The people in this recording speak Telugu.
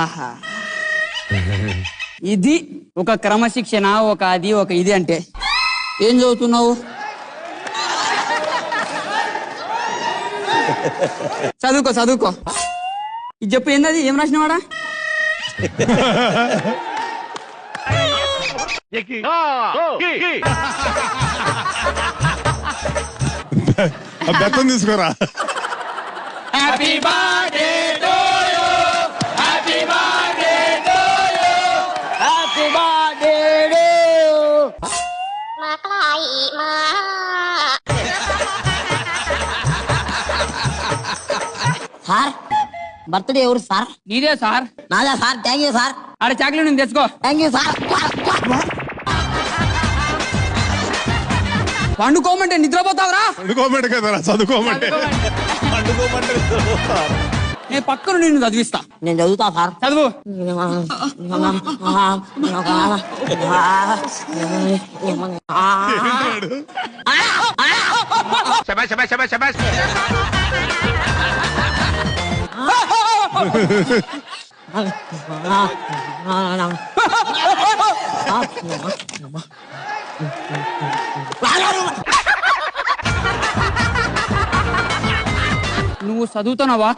ఆహా ఇది ఒక క్రమశిక్షణ, ఒక అది, ఒక ఇది అంటే ఏం చదువుతున్నావు? చదువుకో చదువుకో. ఇది చెప్పు, ఏందది? ఏం రాసినవాడా? బెత్తం తీసుకోరా. Happy birthday to you, happy birthday to you, happy birthday to you. Sir birthday ఎవరు సార్? నీదే సార్. నాదా సార్? Thank you sir. ఆడ చాక్లెట్ ఉంది, తెచ్చుకో. Thank you sir. పండుకోమంటే నిద్రపోతావురా? పండుకోమంటే కదరా చదువుకోమంటే. నేను పక్కన నిన్ను చదివిస్తా. నేను చదువుతా సార్. చదువు. నువ్వు చదువుతున్నావా?